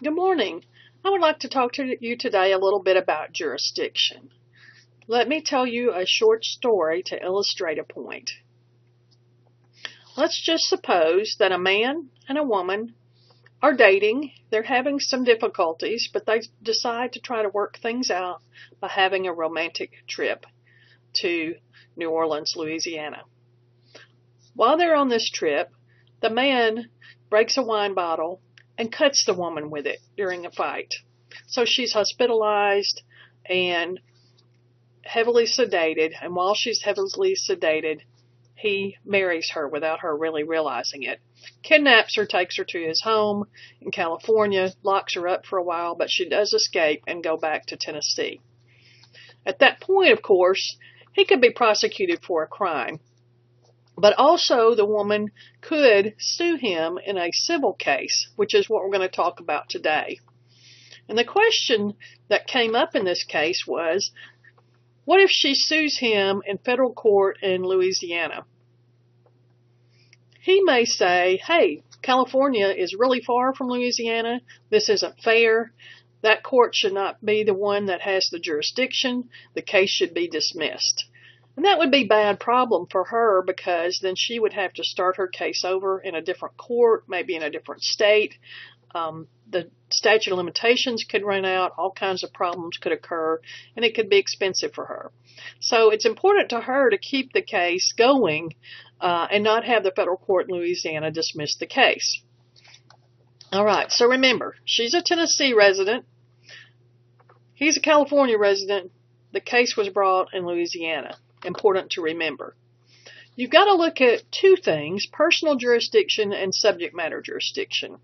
Good morning. I would like to talk to you today a little bit about jurisdiction. Let me tell you a short story to illustrate a point. Let's just suppose that a man and a woman are dating. They're having some difficulties, but they decide to try to work things out by having a romantic trip to New Orleans, Louisiana. While they're on this trip, the man breaks a wine bottle and cuts the woman with it during a fight. So she's hospitalized and heavily sedated, and while she's heavily sedated, he marries her without her really realizing it. Kidnaps her, takes her to his home in California, locks her up for a while, but she does escape and go back to Tennessee. At that point, of course, he could be prosecuted for a crime. But also the woman could sue him in a civil case, which is what we're going to talk about today. And the question that came up in this case was, what if she sues him in federal court in Louisiana? He may say, hey, California is really far from Louisiana. This isn't fair. That court should not be the one that has the jurisdiction. The case should be dismissed. And that would be a bad problem for her, because then she would have to start her case over in a different court, maybe in a different state. The statute of limitations could run out, all kinds of problems could occur, and it could be expensive for her. So it's important to her to keep the case going and not have the federal court in Louisiana dismiss the case. All right, so remember, she's a Tennessee resident. He's a California resident. The case was brought in Louisiana. Important to remember. You've got to look at two things, personal jurisdiction and subject matter jurisdiction.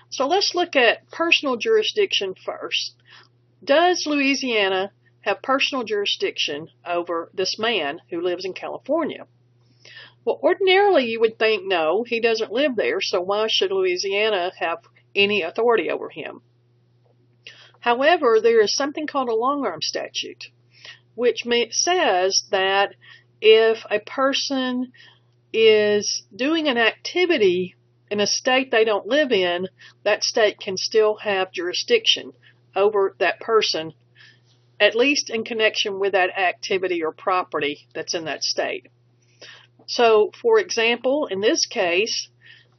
So let's look at personal jurisdiction first. Does Louisiana have personal jurisdiction over this man who lives in California? Well, ordinarily you would think no, he doesn't live there, so why should Louisiana have any authority over him? However, there is something called a long-arm statute, which says that if a person is doing an activity in a state they don't live in, that state can still have jurisdiction over that person, at least in connection with that activity or property that's in that state. So, for example, in this case,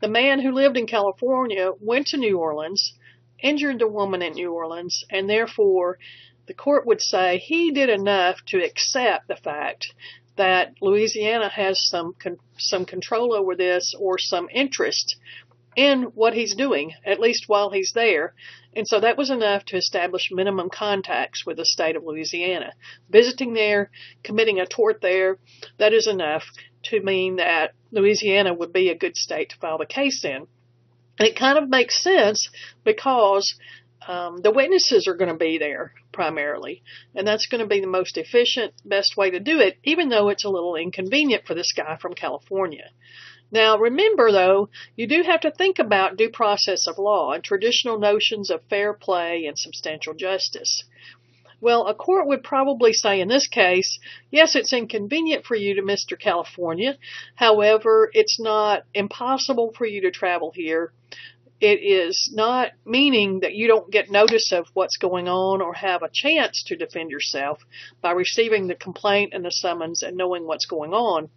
the man who lived in California went to New Orleans, injured the woman in New Orleans, and therefore the court would say he did enough to accept the fact that Louisiana has some control over this, or some interest in what he's doing, at least while he's there. And so that was enough to establish minimum contacts with the state of Louisiana. Visiting there, committing a tort there, that is enough to mean that Louisiana would be a good state to file the case in. And it kind of makes sense because the witnesses are going to be there primarily, and that's going to be the most efficient, best way to do it, even though it's a little inconvenient for this guy from California. Now, remember, though, you do have to think about due process of law and traditional notions of fair play and substantial justice. Well, a court would probably say in this case, yes, it's inconvenient for you to Mr. California. However, it's not impossible for you to travel here. It is not meaning that you don't get notice of what's going on or have a chance to defend yourself by receiving the complaint and the summons and knowing what's going on.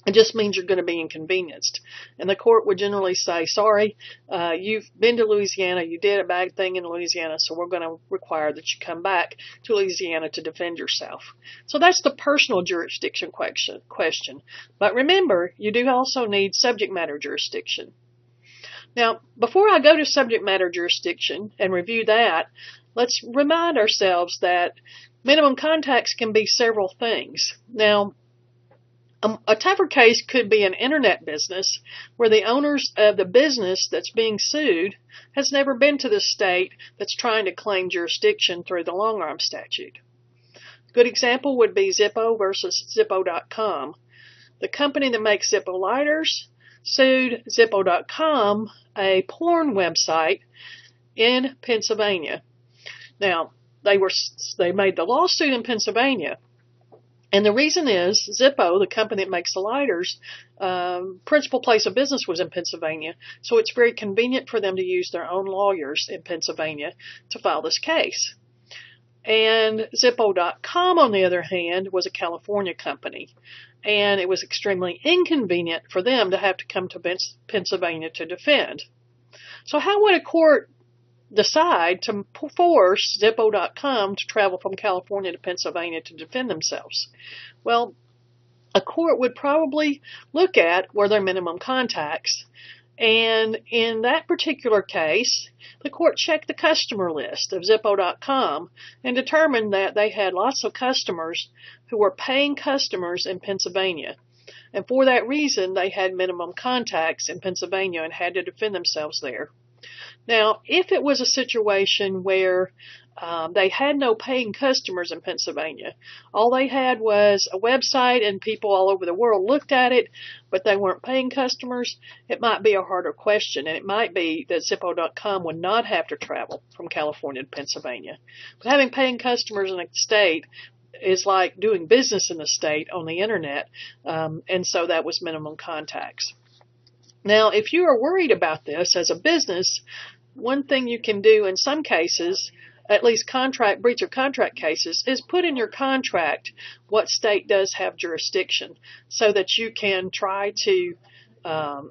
It just means you're going to be inconvenienced. And the court would generally say, sorry, you've been to Louisiana, you did a bad thing in Louisiana, so we're going to require that you come back to Louisiana to defend yourself. So that's the personal jurisdiction question. But remember, you do also need subject matter jurisdiction. Now, before I go to subject matter jurisdiction and review that, let's remind ourselves that minimum contacts can be several things. Now, a tougher case could be an internet business where the owners of the business that's being sued has never been to the state that's trying to claim jurisdiction through the long-arm statute. A good example would be Zippo versus Zippo.com. The company that makes Zippo lighters sued Zippo.com, a porn website in Pennsylvania. Now, they made the lawsuit in Pennsylvania, And the reason is Zippo, the company that makes the lighters, principal place of business was in Pennsylvania. So it's very convenient for them to use their own lawyers in Pennsylvania to file this case. And Zippo.com, on the other hand, was a California company. And it was extremely inconvenient for them to have to come to Pennsylvania to defend. So how would a court decide to force Zippo.com to travel from California to Pennsylvania to defend themselves? Well, a court would probably look at were there minimum contacts. And in that particular case, the court checked the customer list of Zippo.com and determined that they had lots of customers who were paying customers in Pennsylvania. And for that reason, they had minimum contacts in Pennsylvania and had to defend themselves there. Now, if it was a situation where they had no paying customers in Pennsylvania, all they had was a website and people all over the world looked at it, but they weren't paying customers, it might be a harder question, and it might be that Zippo.com would not have to travel from California to Pennsylvania. But having paying customers in a state is like doing business in the state on the internet, and so that was minimum contacts. Now, if you are worried about this as a business, one thing you can do in some cases, at least breach of contract cases, is put in your contract what state does have jurisdiction so that you can try to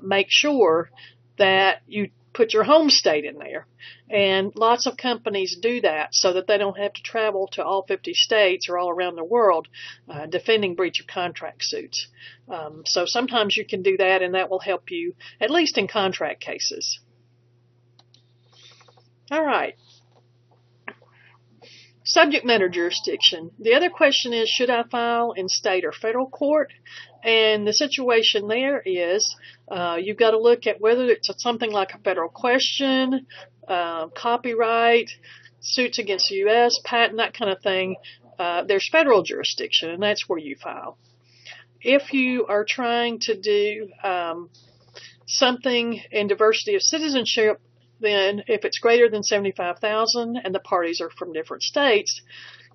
make sure that you put your home state in there. And lots of companies do that so that they don't have to travel to all 50 states or all around the world defending breach of contract suits. So sometimes you can do that, and that will help you, at least in contract cases. All right. Subject matter jurisdiction. The other question is, should I file in state or federal court? And the situation there is you've got to look at whether it's something like a federal question, copyright, suits against the U.S., patent, that kind of thing. There's federal jurisdiction, and that's where you file. If you are trying to do something in diversity of citizenship, then if it's greater than 75,000 and the parties are from different states,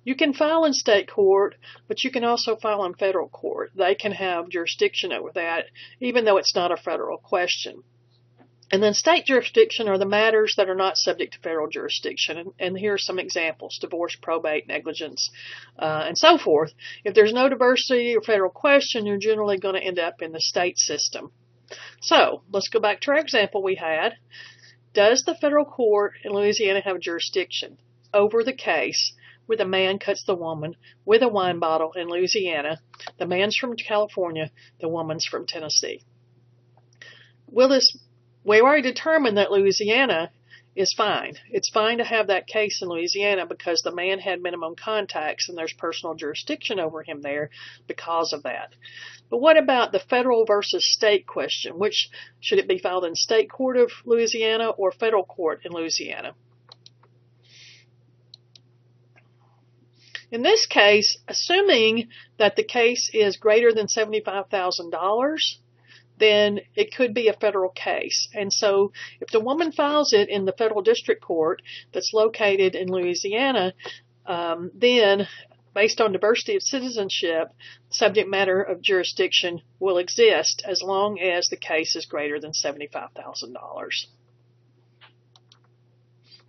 you can file in state court, but you can also file in federal court. They can have jurisdiction over that, even though it's not a federal question. And then state jurisdiction are the matters that are not subject to federal jurisdiction. And here are some examples: divorce, probate, negligence, and so forth. If there's no diversity or federal question, you're generally going to end up in the state system. So let's go back to our example we had. Does the federal court in Louisiana have jurisdiction over the case where the man cuts the woman with a wine bottle in Louisiana? The man's from California, the woman's from Tennessee. We already determined that Louisiana is fine. It's fine to have that case in Louisiana because the man had minimum contacts and there's personal jurisdiction over him there because of that. But what about the federal versus state question? Which should it be filed in state court of Louisiana or federal court in Louisiana? In this case, assuming that the case is greater than $75,000, then it could be a federal case. And so if the woman files it in the federal district court that's located in Louisiana, then based on diversity of citizenship, subject matter of jurisdiction will exist as long as the case is greater than $75,000.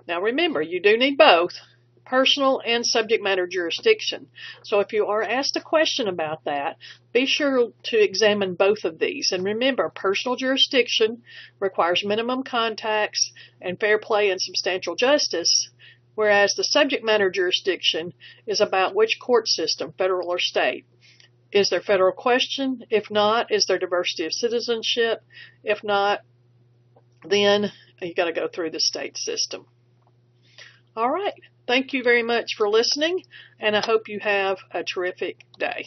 Now remember, you do need both personal and subject matter jurisdiction. So if you are asked a question about that, be sure to examine both of these. And remember, personal jurisdiction requires minimum contacts and fair play and substantial justice, whereas the subject matter jurisdiction is about which court system, federal or state. Is there federal question? If not, is there diversity of citizenship? If not, then you got to go through the state system. All right. Thank you very much for listening, and I hope you have a terrific day.